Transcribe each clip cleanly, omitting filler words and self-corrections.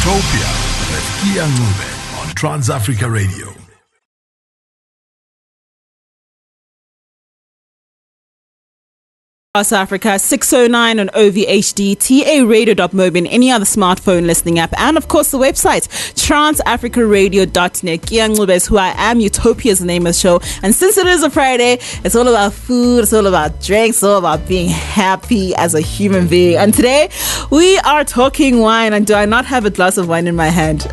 Utopia with Kea Ncube on Trans Africa Radio. South Africa, 609 on OVHD, TARadio.mobi, and any other smartphone listening app, and of course the website, transafricaradio.net. Kea Ncube is who I am. Utopia is the name of the show. And since it is a Friday, it's all about food, it's all about drinks, it's all about being happy as a human being. And today, we are talking wine. And do I not have a glass of wine in my hand?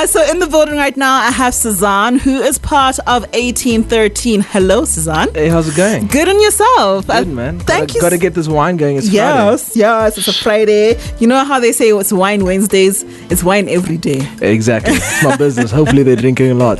So in the building right now, I have Cezanne, who is part of 1813. Hello, Cezanne. Hey, how's it going? Good, and yourself? Good, man. Thank you. Got to get this wine going. It's Yes, it's a Friday. You know how they say it's wine Wednesdays? It's wine every day. Friday. Exactly. It's my business. Hopefully they're drinking a lot.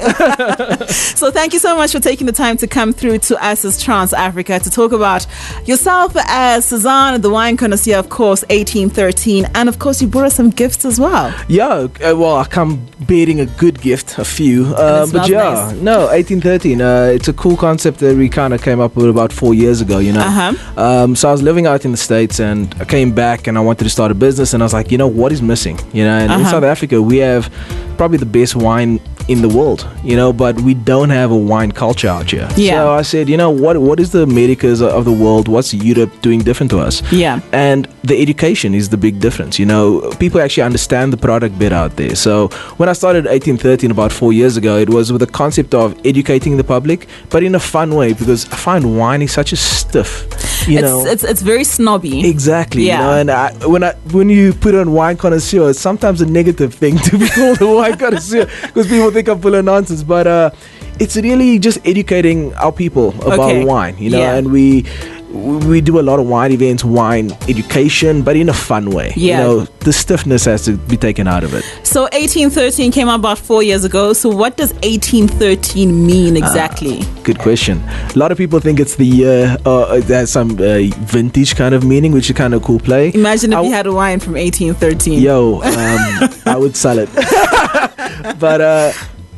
So thank you so much for taking the time to come through to us as Trans Africa to talk about yourself as Cezanne, the wine connoisseur, of course, 1813. And of course, you brought us some gifts as well. Yeah, well, I come bearing a good gift, a few. But yeah, nice. no, 1813. It's a cool concept that we kind of came up with about 4 years ago, you know. So I was living out in the States and I came back and I wanted to start a business, and I was like, you know, what is missing? You know, and in South Africa, we have probably the best wine in the world, you know, but we don't have a wine culture out here. Yeah. So I said, you know, what is the Americas of the world? What's Europe doing different to us? Yeah. And the education is the big difference. You know, people actually understand the product better out there. So when I started 1813 about 4 years ago, it was with the concept of educating the public, but in a fun way, because I find wine is such a stiff. It's very snobby. Exactly. Yeah. You know, and when you put on wine connoisseur, it's sometimes a negative thing to be called a wine connoisseur, because people think I'm full of nonsense. But it's really just educating our people about wine, you know, and we do a lot of wine events, wine education, but in a fun way. Yeah. You know, the stiffness has to be taken out of it. So 1813 came out about 4 years ago. So what does 1813 mean exactly? Good question. A lot of people think it's the year, it has some vintage kind of meaning, which is kind of cool play. Imagine if you had a wine from 1813. Yo, I would sell it. But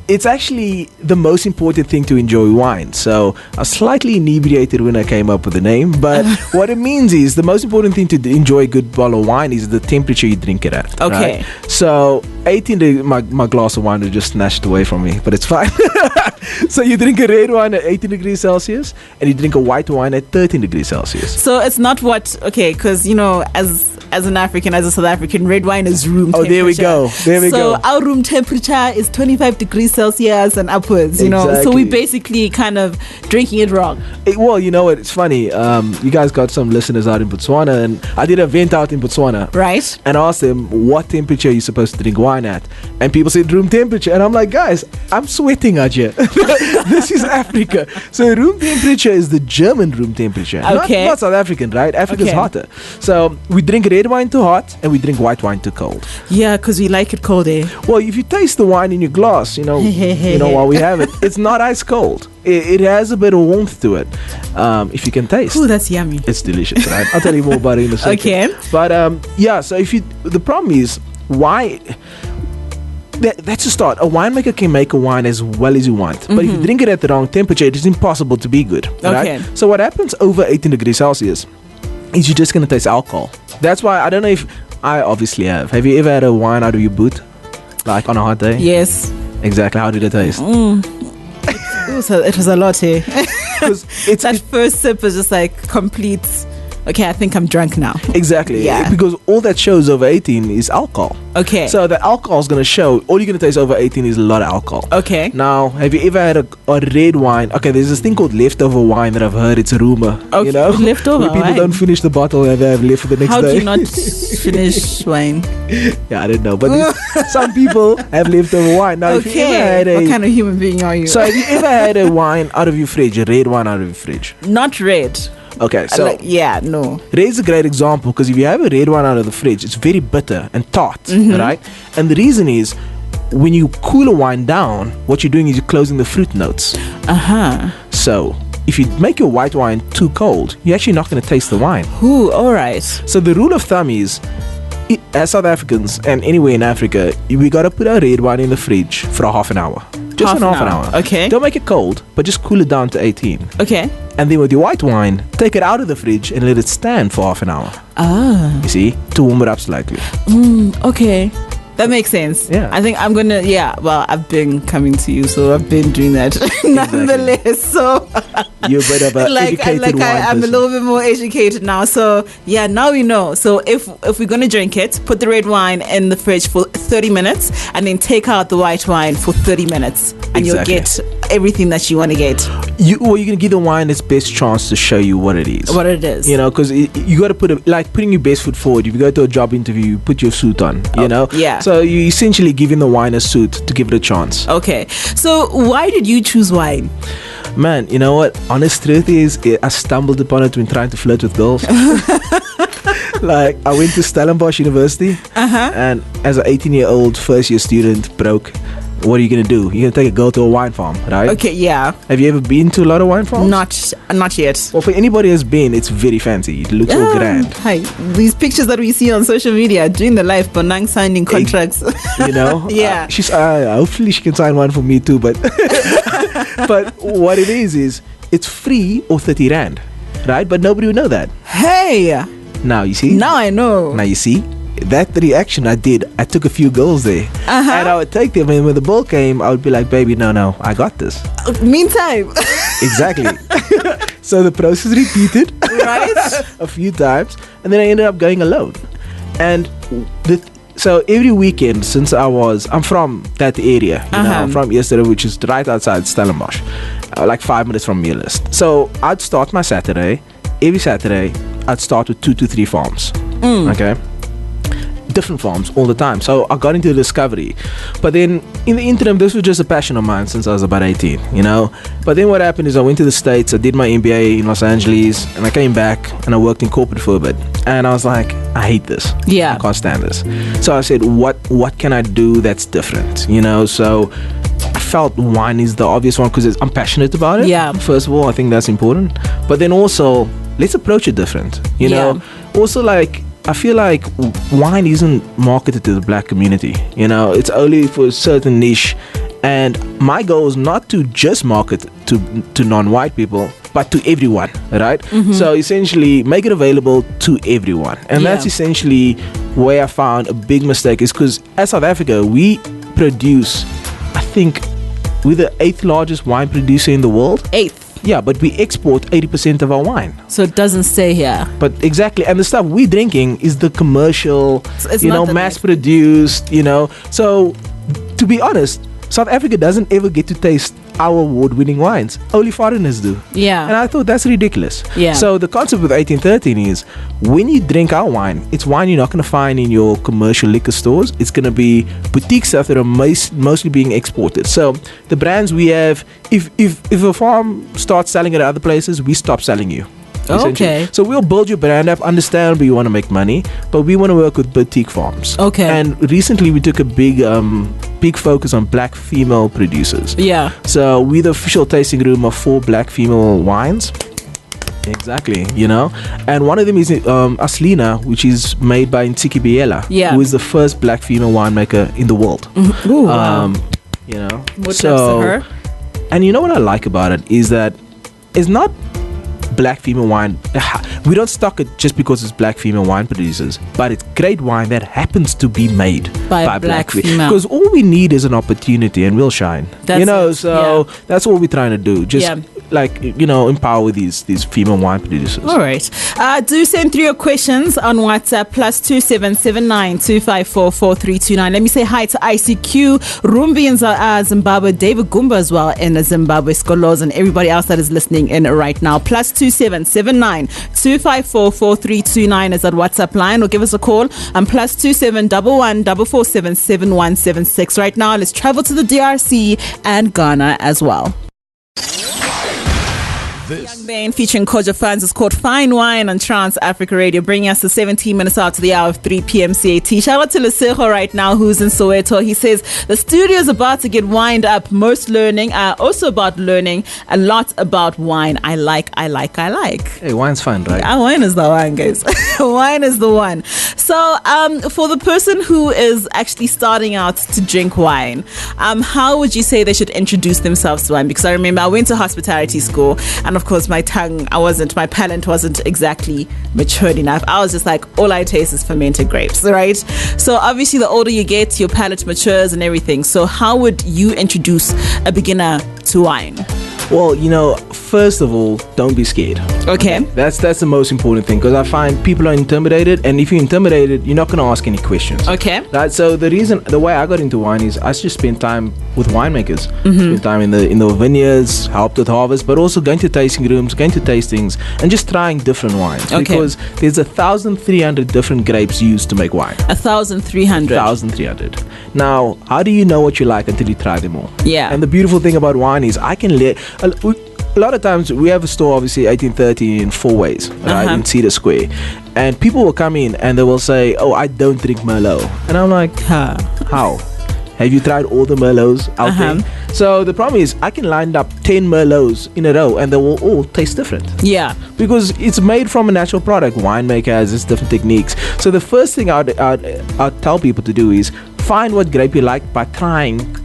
it's actually the most important thing to enjoy wine. So I was slightly inebriated when I came up with the name, but what it means is the most important thing to enjoy a good bottle of wine is the temperature you drink it at. Okay. Right? So 18, my glass of wine was just snatched away from me, but it's fine. So you drink a red wine at 18 degrees Celsius and you drink a white wine at 13 degrees Celsius. So it's not because, you know, as an African, as a South African, red wine is room temperature. There we go. So our room temperature is 25 degrees Celsius and upwards, you know. So we basically kind of drinking it wrong. Well, you know what? It's funny. You guys got some listeners out in Botswana, and I did an event out in Botswana. Right. And I asked them, what temperature are you supposed to drink wine at? And people said room temperature. And I'm like, guys, I'm sweating out here. This is Africa. So room temperature is the German room temperature. Okay. Not South African, right? Africa's hotter. So we drink red wine too hot and we drink white wine too cold. Yeah, because we like it cold, eh? Well, if you taste the wine in your glass, you know, while we have it, it's not ice cold. It has a bit of warmth to it. If you can taste. Ooh, that's yummy. It's delicious, right? I'll tell you more about it in a second. Okay. But so the problem is why. That's a start. A winemaker can make a wine as well as you want, but if you drink it at the wrong temperature, it is impossible to be good. Right? Okay. So what happens over 18 degrees Celsius is you're just going to taste alcohol. That's why I don't know if I obviously have. Have you ever had a wine out of your boot, like on a hot day? Yes. Exactly. How did it taste? It was a lot, eh? That first sip was just like complete. Okay, I think I'm drunk now. Exactly. Yeah. Because all that shows over 18 is alcohol. Okay. So the alcohol is going to show. All you're going to taste over 18 is a lot of alcohol. Okay. Now, have you ever had a red wine? Okay, there's this thing called leftover wine that I've heard. It's a rumor. Okay. You know? Leftover where people wine. don't finish the bottle and they have left for the next day. How do you not finish wine? Yeah, I don't know. But some people have leftover wine. Now, if you ever had what kind of human being are you? So have you ever had a wine out of your fridge, a red wine out of your fridge? Not red. Okay, so no. Red is a great example because if you have a red wine out of the fridge, it's very bitter and tart, right? And the reason is when you cool a wine down, what you're doing is you're closing the fruit notes. So if you make your white wine too cold, you're actually not going to taste the wine. Ooh, all right. So the rule of thumb is, as South Africans and anywhere in Africa, we got to put our red wine in the fridge for a half an hour. Just half an hour. Okay. Don't make it cold, but just cool it down to 18. Okay. And then with your white wine, take it out of the fridge and let it stand for half an hour. You see, to warm it up slightly. Okay. That makes sense. Yeah. I think I'm gonna. Yeah. Well, I've been coming to you, so I've been doing that nonetheless. So you're a bit of an educated wine I'm a person. little bit more educated now. So yeah, now we know. So if we're gonna drink it, put the red wine in the fridge for 30 minutes, and then take out the white wine for 30 minutes, and you'll get everything that you want to get. You're gonna give the wine its best chance to show you what it is. What it is. You know, because you got to putting your best foot forward. If you go to a job interview, you put your suit on. You know. Yeah. So you essentially giving the wine a suit to give it a chance. Okay. So why did you choose wine? Man, you know what? Honest truth is, I stumbled upon it when trying to flirt with girls. Like, I went to Stellenbosch University, and as an 18-year-old first-year student, broke. What are you gonna do? You're gonna take a girl to a wine farm, right? Okay, yeah. Have you ever been to a lot of wine farms? Not yet. Well, for anybody who's been, it's very fancy. It looks all grand. Hi, these pictures that we see on social media during the life, Bonang signing contracts. You know, yeah. She's hopefully she can sign one for me too. But but what it is it's free or 30 rand, right? But nobody would know that. Hey. Now you see. Now I know. Now you see. That reaction I did, I took a few girls there, and I would take them, and when the bill came, I would be like, baby, no, I got this. Meantime. Exactly. So the process repeated, right, a few times, and then I ended up going alone. And so every weekend, since I'm from that area, you know, I'm from Yesterday, which is right outside Stellenbosch, like 5 minutes from Meerlist. So I'd start my Saturday, every Saturday, I'd start with 2 to 3 farms. Okay. Different farms all the time. So I got into the discovery. But then in the interim, this was just a passion of mine since I was about 18, you know. But then what happened is I went to the States, I did my MBA in Los Angeles, and I came back and I worked in corporate for a bit. And I was like, I hate this. Yeah. I can't stand this. So I said, what can I do that's different? You know, so I felt wine is the obvious one because I'm passionate about it. Yeah. First of all, I think that's important. But then also, let's approach it different. You know, also like, I feel like wine isn't marketed to the black community. You know, it's only for a certain niche. And my goal is not to just market to non-white people, but to everyone, right? So essentially, make it available to everyone. And that's essentially where I found a big mistake is because as South Africa, we produce, I think, we're the 8th largest wine producer in the world. 8th. Yeah, but we export 80% of our wine. So it doesn't stay here. But exactly. And the stuff we're drinking is the commercial, you know, mass produced, you know. So to be honest, South Africa doesn't ever get to taste our award-winning wines. Only foreigners do. Yeah. And I thought that's ridiculous. Yeah. So the concept with 1813 is when you drink our wine, it's wine you're not going to find in your commercial liquor stores. It's going to be boutique stuff that are mostly being exported. So the brands we have, if a farm starts selling it at other places, we stop selling you. Okay. So we'll build your brand up. Understandably, you want to make money, but we want to work with boutique farms. Okay. And recently, we took a big focus on black female producers. Yeah. So we're the official tasting room of 4 black female wines. Exactly. You know, and one of them is Aslina, which is made by Ntiki Biela, who is the first black female winemaker in the world. Ooh, wow. You know. What to her? And you know what I like about it is that it's not black female wine. We don't stock it just because it's black female wine producers, but it's great wine that happens to be made by black female. Because all we need is an opportunity and we'll shine. That's you know, so that's what we're trying to do. Just like, you know, empower these female wine producers. All right. Do send through your questions on WhatsApp +2779 254 4329. Let me say hi to ICQ, Rumbi in Zimbabwe, David Gumba as well in Zimbabwe, Skolos, and everybody else that is listening in right now. +2779 254 4329 is that WhatsApp line, or give us a call on +2711 447 7176. Right now, let's travel to the DRC and Ghana as well. Young Bane featuring Koja Fans is called Fine Wine on Trans Africa Radio, bringing us to 17 minutes out to the hour of 3 p.m. CAT. Shout out to Lesego right now, who's in Soweto. He says the studio is about to get wind up. Most learning, also about learning a lot about wine. I like. Hey, wine's fun, right? Yeah, wine is the one, guys. Wine is the one. So, for the person who is actually starting out to drink wine, how would you say they should introduce themselves to wine? Because I remember I went to hospitality school and and of course my palate wasn't exactly matured enough. I was just like, all I taste is fermented grapes, right? So obviously the older you get, your palate matures and everything. So how would you introduce a beginner to wine? Well, first of all, don't be scared. Okay. That's the most important thing, because I find people are intimidated, and if you're intimidated, you're not going to ask any questions. Okay. Right. So the way I got into wine is I just spent time with winemakers, spent time in the vineyards, helped with harvest, but also going to tasting rooms, going to tastings, and just trying different wines. Okay. Because there's 1,300 different grapes used to make wine. 1,300. 1,300. Now, how do you know what you like until you try them all? Yeah. And the beautiful thing about wine is I can let. A lot of times we have a store, obviously 1813 in 4 ways, right, in Cedar Square, and people will come in and they will say, "Oh, I don't drink Merlot," and I'm like, "How? Have you tried all the Merlots out there?" So the problem is I can line up 10 Merlots in a row and they will all taste different. Yeah. Because it's made from a natural product. Winemaker has its different techniques. So the first thing I'd tell people to do is find what grape you like by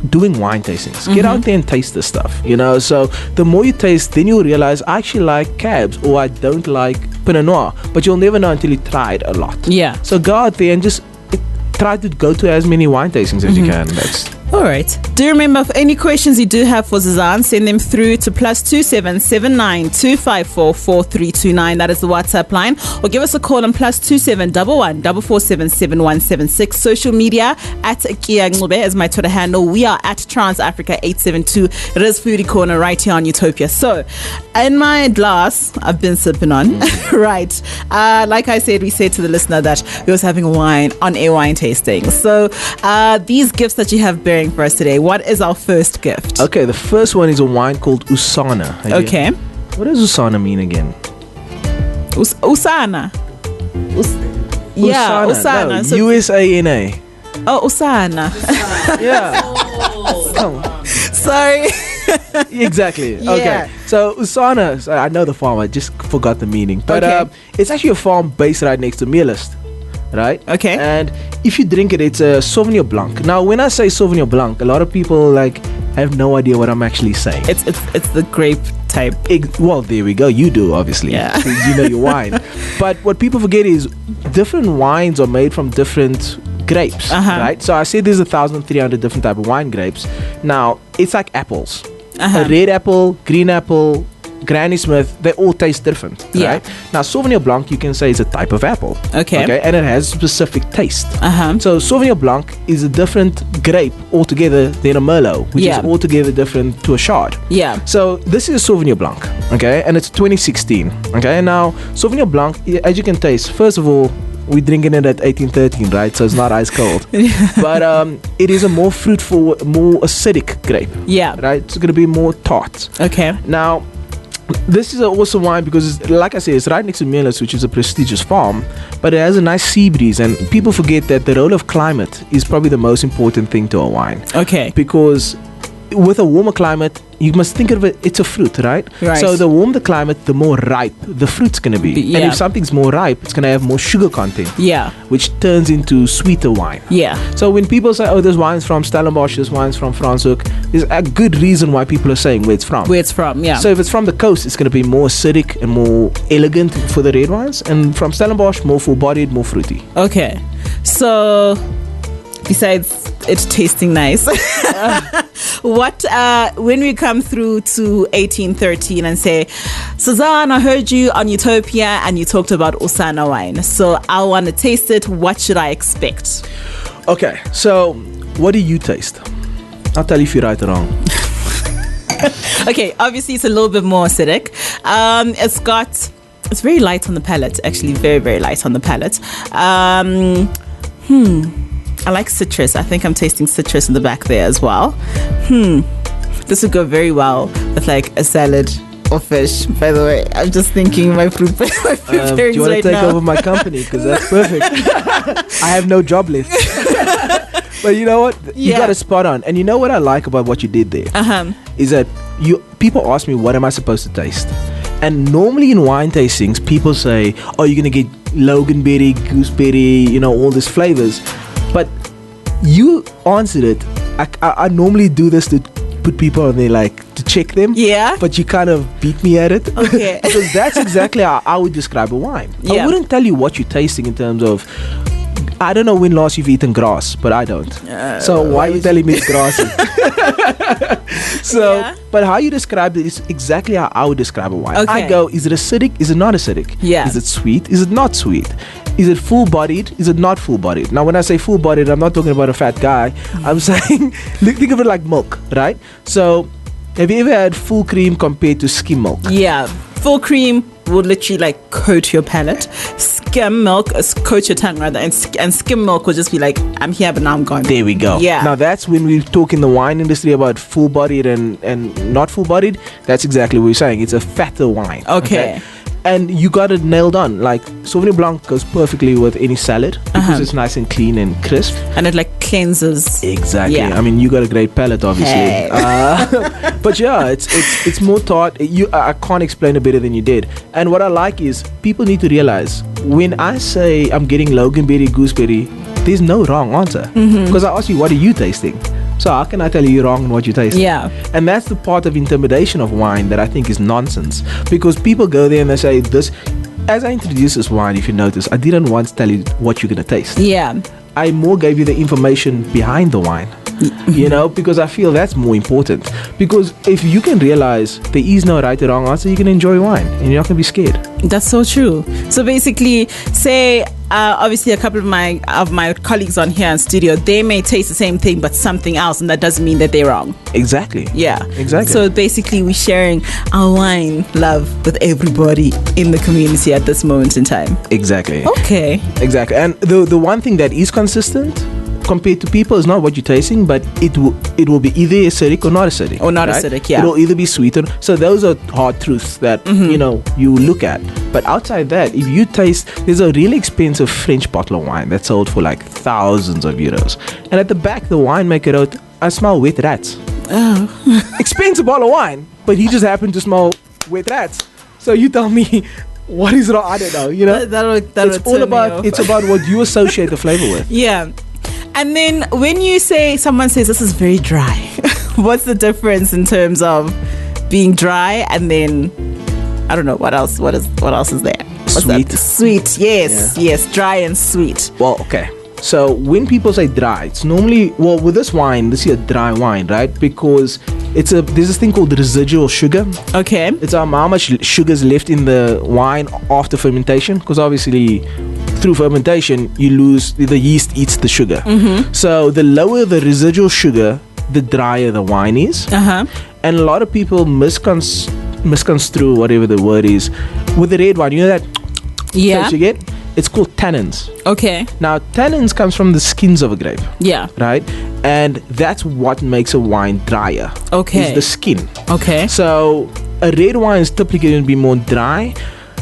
doing wine tastings. Get out there and taste this stuff, So the more you taste, then you'll realize I actually like cabs, or I don't like Pinot Noir. But you'll never know until you try it a lot. Yeah. So go out there and just try to go to as many wine tastings as you can. All right. Do remember, if any questions you do have for Cezanne, send them through to +27 79 254 4329. That is the WhatsApp line. Or give us a call on +27 11 447 7176. Social media at Kea Ncube is my Twitter handle. We are at Transafrica 872. It is Foodie Corner right here on Utopia. So, in my glass, I've been sipping on. Right. Like I said, we said to the listener that we was having wine on air wine tasting. So, these gifts that you have bearing for us today, what is our first gift? Okay, the first one is a wine called Usana. Okay. What does Usana mean again? Usana. Yeah, Usana. No, so USANA. Oh, Usana. Yeah. Sorry. Exactly. Yeah. Okay. So Usana, I know the farm. I just forgot the meaning. But it's actually a farm based right next to Meerlust. Right? Okay. And if you drink it, it's a Sauvignon Blanc. Now, when I say Sauvignon Blanc, a lot of people have no idea what I'm actually saying. It's the grape type. Well, there we go. You do, obviously. Yeah. You know your wine. But what people forget is different wines are made from different grapes, right? So I said there's 1,300 different type of wine grapes. Now, it's like apples. A red apple, green apple, Granny Smith, they all taste different, right? Now, Sauvignon Blanc, you can say, is a type of apple. Okay. And it has specific taste. So, Sauvignon Blanc is a different grape altogether than a Merlot, which is altogether different to a Chard. Yeah. So, this is a Sauvignon Blanc, okay? And it's 2016, okay? Now, Sauvignon Blanc, as you can taste, first of all, we're drinking it at 1813, right? So it's not ice cold. But it is a more fruitful, more acidic grape. Yeah. Right? It's going to be more tart. Okay. Now, this is also wine because, like I said, it's right next to Meerlust, which is a prestigious farm, but it has a nice sea breeze, and people forget that the role of climate is probably the most important thing to a wine. Okay. Because with a warmer climate, you must think of it, it's a fruit, right? So the warmer the climate, the more ripe the fruit's going to be. And if something's more ripe, it's going to have more sugar content. Yeah. Which turns into sweeter wine. Yeah. So when people say, oh, this wine's from Stellenbosch, this wine's from Franschhoek, there's a good reason why people are saying where it's from. Where it's from, yeah. So if it's from the coast, it's going to be more acidic and more elegant for the red wines. And from Stellenbosch, more full-bodied, more fruity. Okay. So, besides it tasting nice, what when we come through to 1813 and say, Cezanne, I heard you on Utopia and you talked about Usana wine, so I want to taste it. What should I expect? Okay, so what do you taste? I'll tell you if you're right or wrong. Okay, obviously it's a little bit more acidic. It's very light on the palate, actually, very, very light on the palate. I like citrus. I think I'm tasting citrus in the back there as well. This would go very well with like a salad or fish. By the way, I'm just thinking my fruit pairings do you want right to take now. over my company? Because that's perfect. I have no job left. But you know what? You got a spot on. And you know what I like about what you did there? Is that people ask me, what am I supposed to taste? And normally in wine tastings, people say, oh, you're going to get loganberry, gooseberry, all these flavors. But you answered it. I normally do this to put people on there like to check them. Yeah. But you kind of beat me at it. Okay. Because that's exactly how I would describe a wine. Yeah. I wouldn't tell you what you're tasting in terms of, I don't know when last you've eaten grass, but I don't. So why are you telling me it's grassy? So, Yeah. but how you describe it is exactly how I would describe a wine. Okay. I go, is it acidic? Is it not acidic? Yeah. Is it sweet? Is it not sweet? Is it full-bodied? Is it not full-bodied? Now, when I say full-bodied, I'm not talking about a fat guy. I'm saying, think of it like milk, right? So, have you ever had full cream compared to skim milk? Yeah. Full cream would literally like coat your palate. Skim milk coat your tongue rather, and skim milk will just be like, I'm here but now I'm gone. There we go. Yeah. Now that's when we talk in the wine industry about full-bodied and not full-bodied. That's exactly what we're saying. It's a fatter wine. Okay. And you got it nailed on. Like Sauvignon Blanc goes perfectly with any salad because it's nice and clean and crisp. And it like cleanses. Exactly. Yeah. I mean, you got a great palate, obviously. Hey. But yeah, it's more tart. I can't explain it better than you did. And what I like is people need to realize when I say I'm getting loganberry, gooseberry, there's no wrong answer. Because I ask you, what are you tasting? So how can I tell you you're wrong in what you taste? Yeah. And that's the part of intimidation of wine that I think is nonsense. Because people go there and they say this. As I introduced this wine, if you notice, I didn't once tell you what you're going to taste. Yeah. I more gave you the information behind the wine. Because I feel that's more important. Because if you can realize there is no right or wrong answer, you can enjoy wine and you're not going to be scared. That's so true. So basically, say obviously a couple of my colleagues on here in studio, they may taste the same thing but something else, and that doesn't mean that they're wrong. Exactly. Yeah. Exactly. So basically, we're sharing our wine love with everybody in the community at this moment in time. Exactly. Okay. Exactly. And the one thing that is consistent compared to people is not what you're tasting, but it will be either acidic or not acidic. Or not acidic, yeah. It will either be sweet or... So those are hard truths that, you look at. But outside that, if you taste... There's a really expensive French bottle of wine that's sold for like thousands of euros. And at the back, the winemaker wrote, I smell wet rats. Oh. Expensive bottle of wine, but he just happened to smell wet rats. So you tell me... What is wrong? I don't know, It's about what you associate the flavor with. Yeah. And then when you say, someone says this is very dry, what's the difference in terms of being dry and then, I don't know, what else is there? What's Sweet. that? Sweet, yes, Yeah. yes, dry and sweet. Well, okay. So when people say dry, it's normally, with this wine, this is a dry wine, right? Because there's this thing called residual sugar. Okay. It's how much sugar is left in the wine after fermentation. Because obviously, through fermentation, you lose, the yeast eats the sugar. So the lower the residual sugar, the drier the wine is. And a lot of people misconstrue whatever the word is. With the red wine, you know that Yeah. taste you get? It's called tannins. Okay. Now, tannins comes from the skins of a grape. Yeah. Right? And that's what makes a wine drier. Okay. Is the skin. Okay. So, a red wine is typically going to be more dry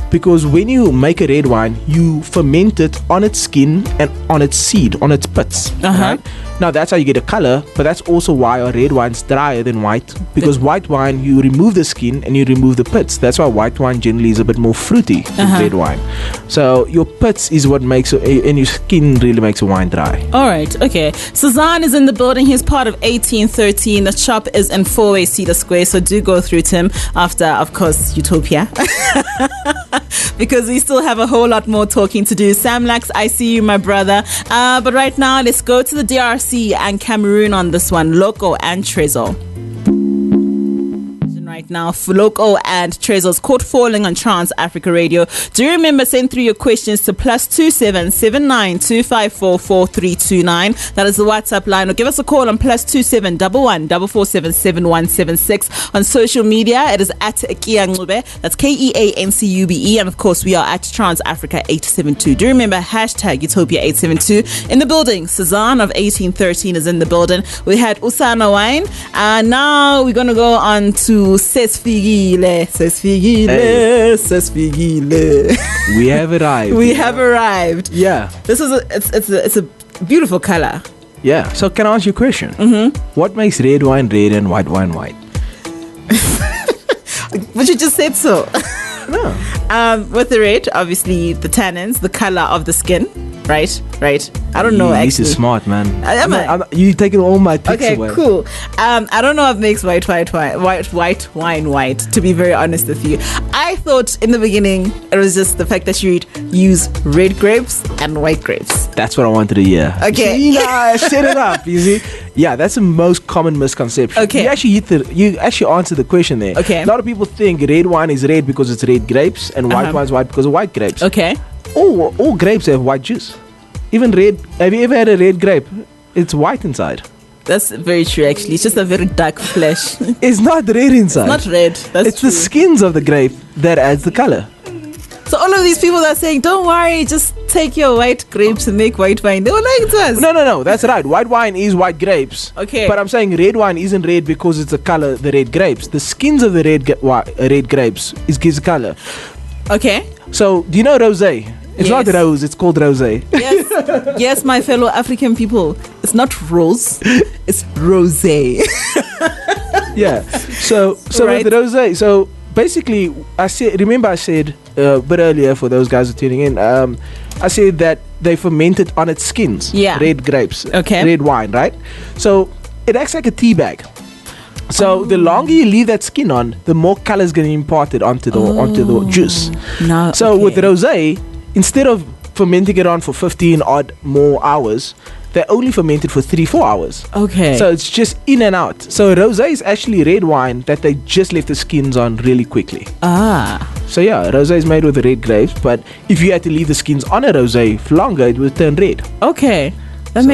because when you make a red wine, you ferment it on its skin and on its seed, on its pits. Right? Now, that's how you get a color, but that's also why a red wine's drier than white, because white wine, you remove the skin and you remove the pits. That's why white wine generally is a bit more fruity than red wine. So your pits is what makes and your skin really makes a wine dry. All right, okay. Cezanne is in the building. He's part of 1813. The shop is in 4-way Cedar Square, so do go through to him after, of course, Utopia. Because we still have a whole lot more talking to do. Sam Lax, I see you, my brother. But right now, let's go to the DRC and Cameroon on this one. Loco and Trezor. Right now, Loco and Trezor's Caught Falling on Trans Africa Radio. Do remember, send through your questions to +27 79 254 4329. That is the WhatsApp line, or give us a call on +27 11 447 7176. On social media, it is at Kea Ncube. That's KEANCUBE, and of course, we are at Trans Africa 872. Do remember #Utopia 872 in the building. Cezanne of 1813 is in the building. We had Usana Wine, and now we're gonna go on to Sesfigile. We have arrived. We have arrived. Yeah. This is it's a beautiful color. Yeah. So can I ask you a question? What makes red wine red and white wine white? But you just said so. No. With the red, obviously the tannins, the color of the skin. Right. I don't know. This Actually, is smart, man. You You taking all my picks okay, away. cool. I don't know what makes white wine white. To be very honest with you, I thought in the beginning it was just the fact that you'd use red grapes and white grapes. That's what I wanted to hear. Okay. See, I set it up. You see? Yeah, that's the most common misconception. Okay. You actually answered the question there. Okay. A lot of people think red wine is red because it's red grapes, and white wine is white because of white grapes. Okay. All grapes have white juice. Even red. Have you ever had a red grape? It's white inside. That's very true. Actually, it's just a very dark flesh. It's not red inside. Not red. That's It's true. the skins of the grape that adds the color. So all of these people that are saying, "Don't worry, just take your white grapes and make white wine," they were lying to us. No. That's right. White wine is white grapes. Okay. But I'm saying red wine isn't red because it's the color, the red grapes. The skins of the red grapes gives a color. Okay. So, do you know rosé? It's not Yes. rose, it's called rosé. Yes, my fellow African people. It's not rose, it's rosé. Yeah. So Right. with rosé, so basically, I said a bit earlier for those guys who are tuning in, I said that they fermented on its skins. Yeah. Red grapes. Okay. Red wine, right? So it acts like a tea bag. So the longer you leave that skin on, the more color is getting imparted onto the juice. No. So with rosé, instead of fermenting it on for 15 odd more hours, they only ferment it for 3-4 hours. Okay. So it's just in and out. So rosé is actually red wine that they just left the skins on really quickly. So yeah, rosé is made with red grapes, but if you had to leave the skins on a rosé for longer, it would turn red. Okay. That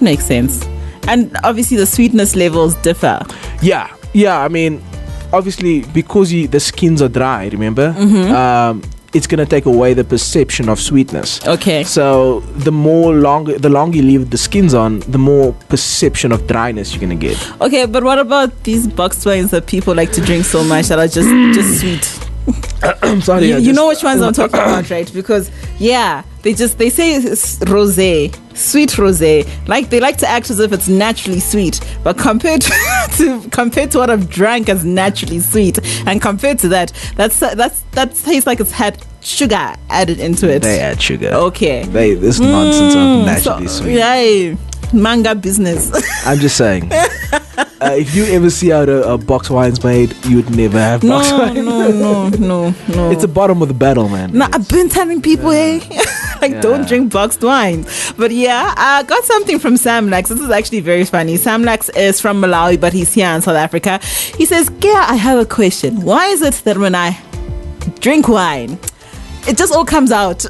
makes sense. And obviously the sweetness levels differ. Yeah. I mean, obviously because the skins are dry, remember? It's gonna take away the perception of sweetness. Okay. So the longer you leave the skins on, the more perception of dryness you're gonna get. Okay, but what about these boxed wines that people like to drink so much that are just sweet? I'm sorry. You know which ones I'm talking about, right? Because they say it's rosé, sweet rosé. Like they like to act as if it's naturally sweet, but compared to what I've drank as naturally sweet, and compared to that tastes like it's had sugar added into it. They add sugar. Okay. This nonsense of naturally sweet. Yeah, manga business. I'm just saying. If you ever see how a box wine's made, you would never have box wine. No. It's the bottom of the barrel, man. No, I've been telling people, don't drink boxed wine. But yeah, I got something from Sam Lax. This is actually very funny. Sam Lax is from Malawi, but he's here in South Africa. He says, Kea, I have a question. Why is it that when I drink wine, it just all comes out?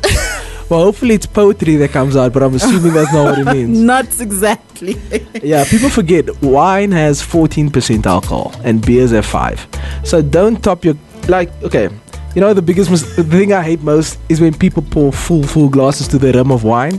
Well, hopefully it's poetry that comes out, but I'm assuming that's not what it means. Not exactly. Yeah, people forget wine has 14% alcohol and beers have 5. So don't top your okay. You know the thing I hate most is when people pour full glasses to the rim of wine.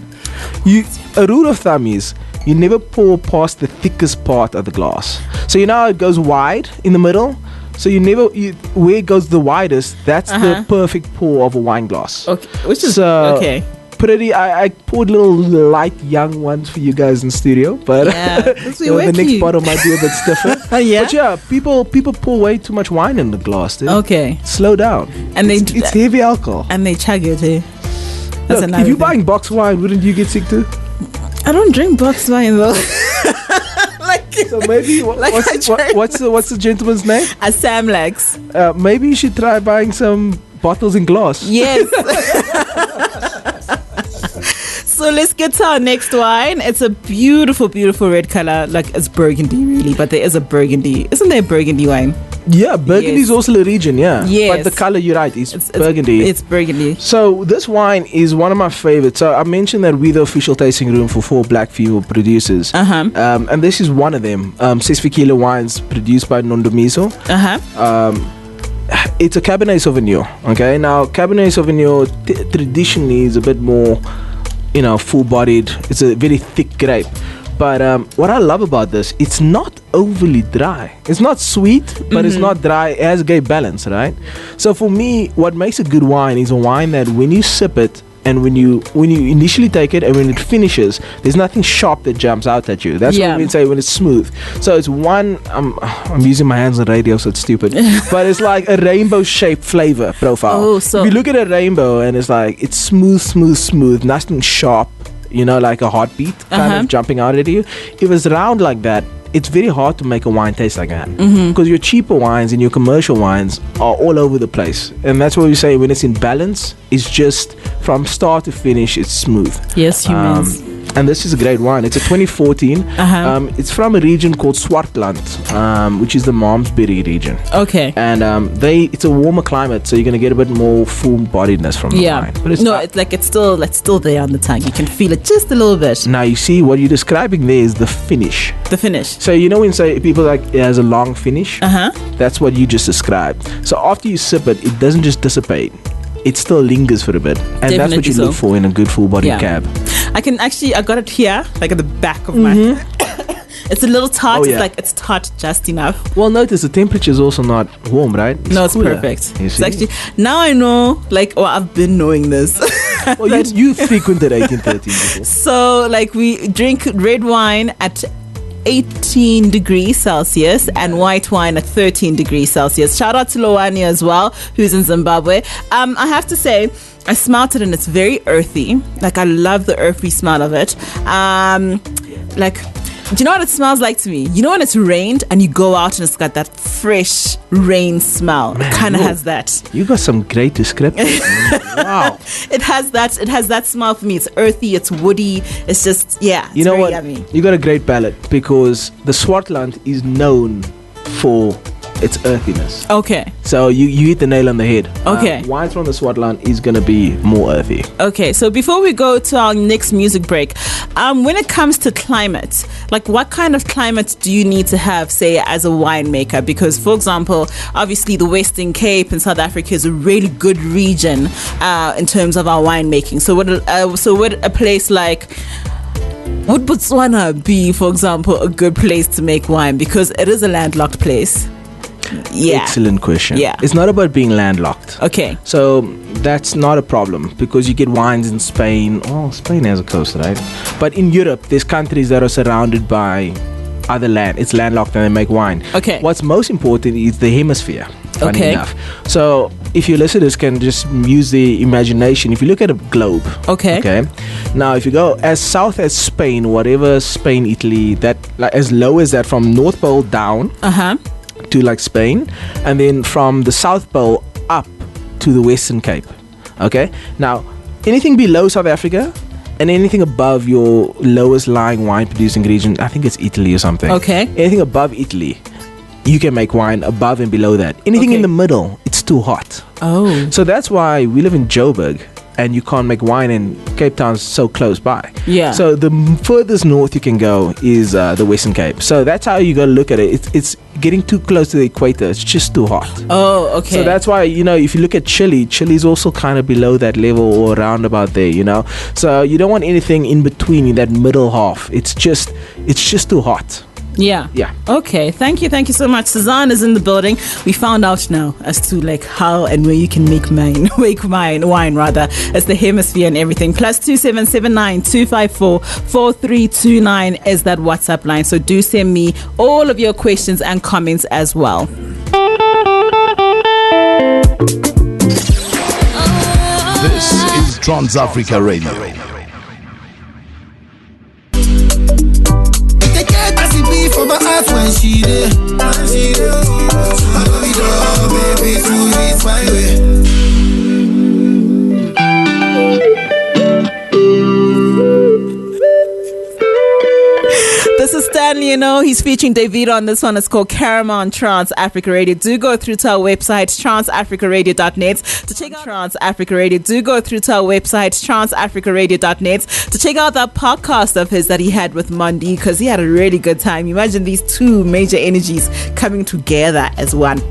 A rule of thumb is you never pour past the thickest part of the glass. So you know how it goes wide in the middle. So where it goes the widest, that's the perfect pour of a wine glass. Okay, which is okay. Pretty. I poured little light young ones for you guys in studio, but the next bottle might be a bit stiffer. Yeah. But yeah, people pour way too much wine in the glass. Dude. Okay. Slow down. And it's heavy alcohol. And they chug it. Look, if you're buying box wine, wouldn't you get sick too? I don't drink box wine though. So maybe what's the gentleman's name? Sam Lax. Maybe you should try buying some bottles in glass. Yes. So let's get to our next wine. It's a beautiful red color. Like it's burgundy really, but there is a burgundy. Isn't there a burgundy wine? Yeah, burgundy is also a region, yeah. Yes. But the color, you're right, it's burgundy. It's burgundy. So this wine is one of my favorites. So I mentioned that we're the official tasting room for 4 black female producers. And this is one of them. Sesfikile wines produced by Nondomiso. It's a Cabernet Sauvignon. Okay, now Cabernet Sauvignon traditionally is a bit more, full-bodied. It's a very thick grape. But what I love about this, it's not overly dry. It's not sweet, but it's not dry. It has a great balance, right? So for me, what makes a good wine is a wine that when you sip it, and when you initially take it and when it finishes, there's nothing sharp that jumps out at you. That's what we say when it's smooth. So it's one. I'm using my hands on radio, so it's stupid, but it's like a rainbow shaped flavor profile. Oh, so if you look at a rainbow and it's like it's smooth, nothing sharp. Like a heartbeat kind of jumping out at you. If it's round like that, it's very hard to make a wine taste like that, because your cheaper wines and your commercial wines are all over the place, and that's what we say when it's in balance. It's just from start to finish, it's smooth. Yes, humans. And this is a great wine. It's a 2014. It's from a region called Swartland, which is the Malmesbury region. Okay. And it's a warmer climate, so you're gonna get a bit more full-bodiedness from the wine. But it's still there on the tongue. You can feel it just a little bit. Now you see what you're describing there is the finish. The finish. So when say people like it has a long finish, that's what you just described. So after you sip it, it doesn't just dissipate. It still lingers for a bit, and Definitely that's what you look for in a good full-bodied cab. I got it here, like at the back of my. It's a little tart. Oh, yeah. It's tart just enough. Well, notice the temperature is also not warm, right? It's cooler. Perfect. You It's see? actually now I know. I've been knowing this. Well, you frequented 1813 before. So we drink red wine at 18 degrees Celsius and white wine at 13 degrees Celsius. Shout out to Lowani as well, who's in Zimbabwe. I have to say, I smelt it and it's very earthy. I love the earthy smell of it. Do you know what it smells like to me? You know when it's rained and you go out and it's got that fresh rain smell. Man, it kind of has that. You got some great descriptions. Wow. It has that smell for me. It's earthy, it's woody. It's just, it's you know very what? yummy. You got a great palate because the Swartland is known for its earthiness. Okay. So you hit the nail on the head. Okay. Wines from the Swartland is going to be more earthy. Okay, so before we go to our next music break, when it comes to climate, what kind of climate do you need to have, say, as a winemaker? Because, for example, obviously the Western Cape in South Africa is a really good region in terms of our winemaking. So would a place like... Would Botswana be, for example, a good place to make wine? Because it is a landlocked place. Yeah. Excellent question. Yeah. It's not about being landlocked. Okay. So that's not a problem because you get wines in Spain. Oh, Spain has a coast, right? But in Europe, there's countries that are surrounded by other land. It's landlocked and they make wine. Okay. What's most important is the hemisphere. Funny enough. So if your listeners can just use the imagination, if you look at a globe. Okay. Now, if you go as south as Spain, whatever Spain, Italy, that as low as that from North Pole down. To Spain, and then from the South Pole up to the Western Cape. Okay, now anything below South Africa and anything above your lowest lying wine producing region, I think it's Italy or something. Okay, anything above Italy, you can make wine above and below that. Anything in the middle, it's too hot. Oh, so that's why we live in Joburg and you can't make wine in Cape Town's so close by. Yeah. So the furthest north you can go is the Western Cape. So that's how you got to look at it. It's getting too close to the equator. It's just too hot. Oh, okay. So that's why, if you look at Chile is also kind of below that level or around about there, So you don't want anything in between in that middle half. It's just too hot. Yeah. Okay. Thank you so much. Cezanne is in the building. We found out now as to how and where you can make wine. It's the hemisphere and everything. +2779 254 4329 is that WhatsApp line. So do send me all of your questions and comments as well. This is Trans Africa Radio. For my heart when she did, baby, to reach my way. This is Stanley, he's featuring David on this one. It's called Caramel on Trans Africa Radio. Do go through to our website, transafricaradio.net to check out Trans Africa Radio. Do go through to our website, transafricaradio.net to check out that podcast of his that he had with Mondi, because he had a really good time. Imagine these two major energies coming together as one.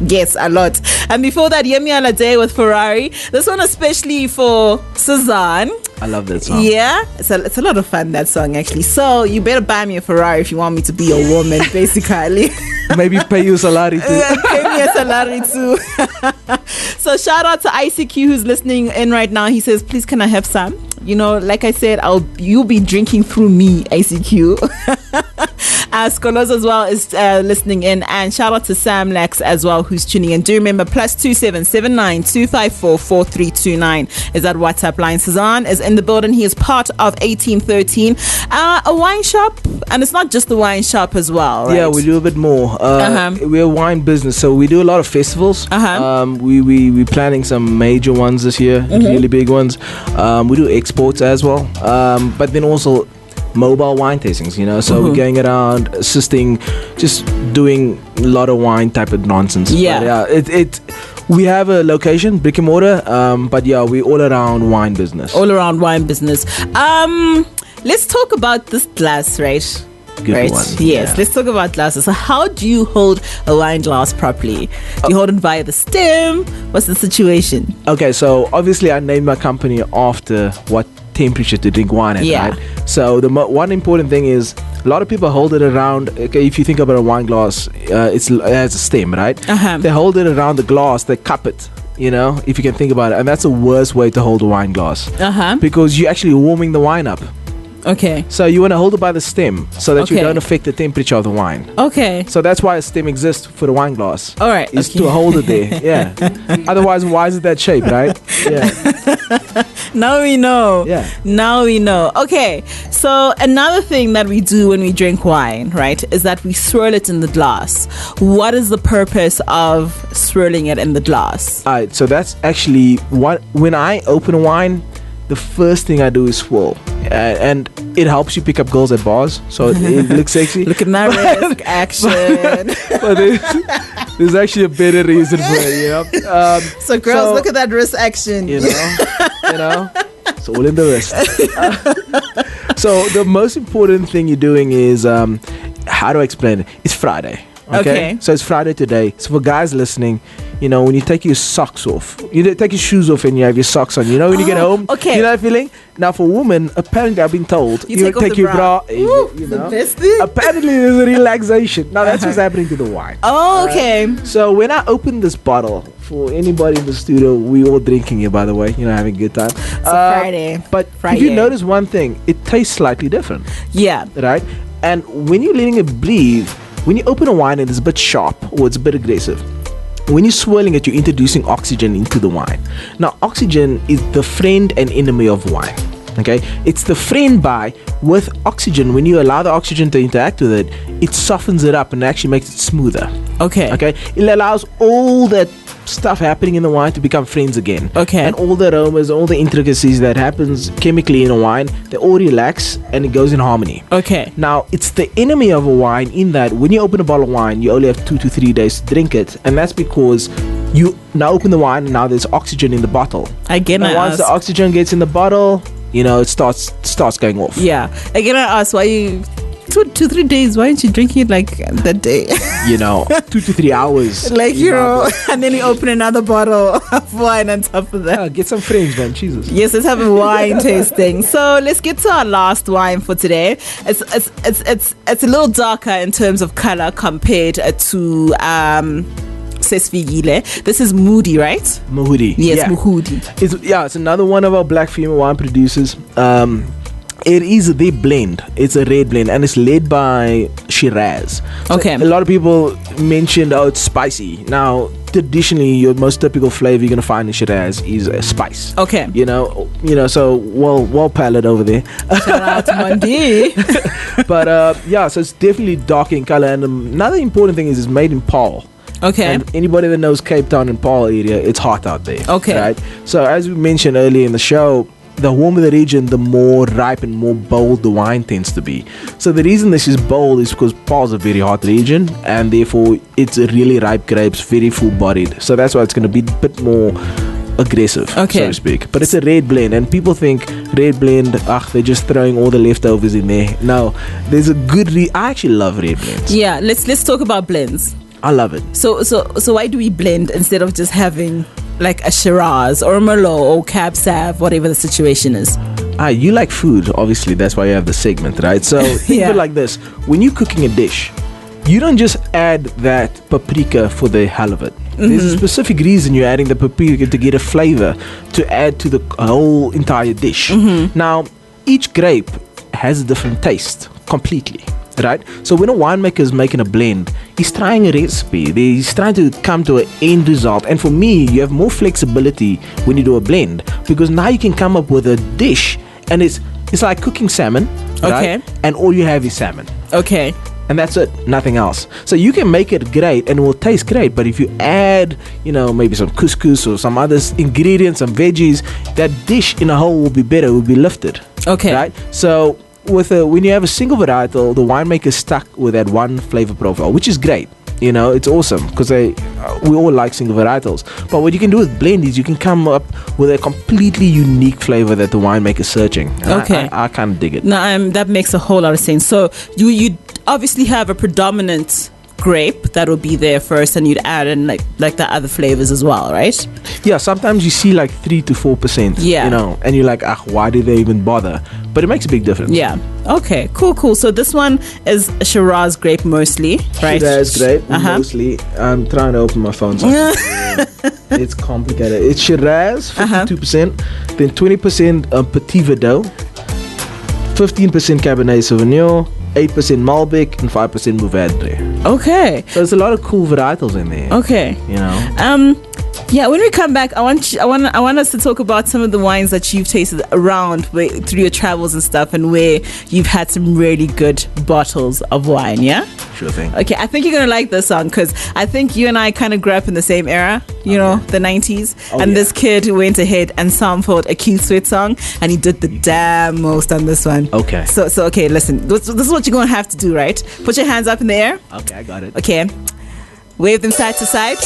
Yes, a lot. And before that, Yemi Alade with Ferrari. This one especially for Cezanne. I love that song. Yeah, it's a lot of fun, that song, actually. So you better buy me a Ferrari if you want me to be your woman, basically. Maybe pay you a salary too. Pay me a salary too. So shout out to ICQ who's listening in right now. He says, please can I have some? You know, like I said, you'll be drinking through me, ICQ. Scholars as well is listening in, and shout out to Sam Lex as well who's tuning in. Do remember +2779 254 4329 is that WhatsApp line. Cezanne is in the building. He is part of 1813, a wine shop, and it's not just the wine shop as well, right? Yeah, we do a bit more. We're a wine business, so we do a lot of festivals. We're planning some major ones this year, really big ones. We do exports as well, but then also mobile wine tastings, you know, so we're going around assisting, just doing a lot of wine type of nonsense. But we have a location, brick and mortar, but yeah, we're all around wine business. Let's talk about this glass, right? Good one. Yes, let's talk about glasses. So how do you hold a wine glass properly? Do you hold it via the stem? What's the situation? Okay, so obviously I named my company after what temperature to drink wine at, right? So the one important thing is a lot of people hold it around. Okay, if you think about a wine glass, it has a stem, right? They hold it around the glass, they cup it, you know, if you can think about it, and that's the worst way to hold a wine glass because you're actually warming the wine up. Okay. So you want to hold it by the stem so that you don't affect the temperature of the wine. Okay. So that's why a stem exists for the wine glass. All right. Is to hold it there. Yeah. Otherwise, why is it that shape, right? Yeah. Now we know. Yeah. Now we know. Okay. So another thing that we do when we drink wine, right, is that we swirl it in the glass. What is the purpose of swirling it in the glass? All right. So that's actually when I open a wine, the first thing I do is swirl. And it helps you pick up girls at bars, so it looks sexy. Look at that risk action. But there's actually a better reason for it, you know. So girls, look at that wrist action. You know, it's all in the wrist. So the most important thing you're doing is, how do I explain it? It's Friday. Okay. So it's Friday today. So for guys listening, you know, when you take your socks off, you take your shoes off and you have your socks on, you know, when you get home, you know that feeling? Now for women, apparently I've been told, you take your bra, you know, apparently there's a relaxation. Now that's what's happening to the wine. Oh, okay. So when I open this bottle, for anybody in the studio, we all drinking here, by the way, you know, having a good time. It's Friday. But if you notice one thing, it tastes slightly different. Yeah. Right? And when you're letting it breathe, when you open a wine and it's a bit sharp or it's a bit aggressive, when you're swirling it, you're introducing oxygen into the wine. Now, oxygen is the friend and enemy of wine. Okay, it's the friend with oxygen. When you allow the oxygen to interact with it, it softens it up and actually makes it smoother. Okay, it allows all that stuff happening in the wine to become friends again. And all the aromas, all the intricacies that happens chemically in a wine, they all relax and it goes in harmony. Now it's the enemy of a wine in that when you open a bottle of wine, you only have 2 to 3 days to drink it, and that's because you now open the wine and now there's oxygen in the bottle. Once the oxygen gets in the bottle, you know, it starts going off. Again, I ask why you 2-3 days, why aren't you drinking it like that day? You know, 2 to 3 hours. Like, you know, and then you open another bottle of wine on top of that. Get some friends, man. Jesus. Yes, let's have a wine tasting. So let's get to our last wine for today. It's a little darker in terms of color compared to Sesfigile. This is Moody, right? Mohudi. Yes, Mohudi. It's another one of our black female wine producers. It is the blend. It's a red blend and it's led by Shiraz. So a lot of people mentioned, it's spicy. Now, traditionally, your most typical flavor you're gonna find in Shiraz is a spice. You know. So well palate over there. Shout out to Mondi. But so it's definitely dark in color. And another important thing is it's made in Paarl. And anybody that knows Cape Town and Paarl area, it's hot out there. Right. So as we mentioned earlier in the show, the warmer the region, the more ripe and more bold the wine tends to be. So the reason this is bold is because Paarl's a very hot region, and therefore it's a really ripe grapes, very full-bodied. So that's why it's going to be a bit more aggressive, so to speak. But it's a red blend, and people think red blend, they're just throwing all the leftovers in there. No, there's a good I actually love red blends. Yeah, let's talk about blends. I love it. So why do we blend instead of just having like a Shiraz or a Merlot or Cab Sav, whatever the situation is? You like food, obviously. That's why you have the segment, right? So think of it like this: when you're cooking a dish, you don't just add that paprika for the hell of it. There's a specific reason you're adding the paprika to get a flavor to add to the whole entire dish. Now, each grape has a different taste completely, right? So when a winemaker is making a blend, he's trying a recipe. He's trying to come to an end result. And for me, you have more flexibility when you do a blend, because now you can come up with a dish, and it's like cooking salmon, right? And all you have is salmon. Okay. And that's it, nothing else. So you can make it great and it will taste great, but if you add, maybe some couscous or some other ingredients, some veggies, that dish in a whole will be better, will be lifted. Okay. Right? So when you have a single varietal, the winemaker is stuck with that one flavor profile, which is great. It's awesome because we all like single varietals. But what you can do with blend is you can come up with a completely unique flavor that the winemaker is searching. Okay. I kind of dig it. No, that makes a whole lot of sense. So you obviously have a predominant grape that will be there first, and you'd add in like the other flavors as well, right? Yeah, sometimes you see like 3 to 4%. Yeah. And you're like, why did they even bother? But it makes a big difference. Yeah. Okay. Cool. So this one is a Shiraz grape mostly, right? Shiraz grape mostly. I'm trying to open my phone. So it's complicated. It's Shiraz, 52%, then 20% Petit Verdot, 15% Cabernet Sauvignon, 8% Malbec, and 5% Mourvedre. Okay. So there's a lot of cool varietals in there. Okay. Yeah, when we come back, I want us to talk about some of the wines that you've tasted around through your travels and stuff, and where you've had some really good bottles of wine. Yeah. Sure thing. Okay, I think you're gonna like this song because I think you and I kind of grew up in the same era. You know, the 90s, and this kid went ahead and sampled a Keith Sweat song, and he did the damn most on this one. Okay. So okay, listen. This is what you're gonna have to do, right? Put your hands up in the air. Okay, I got it. Okay, wave them side to side.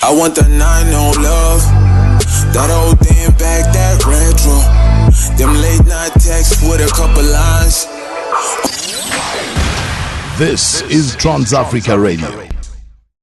I want the 9 on love, that old thing back, that retro, them late night texts with a couple lines. This is Trans Africa Radio.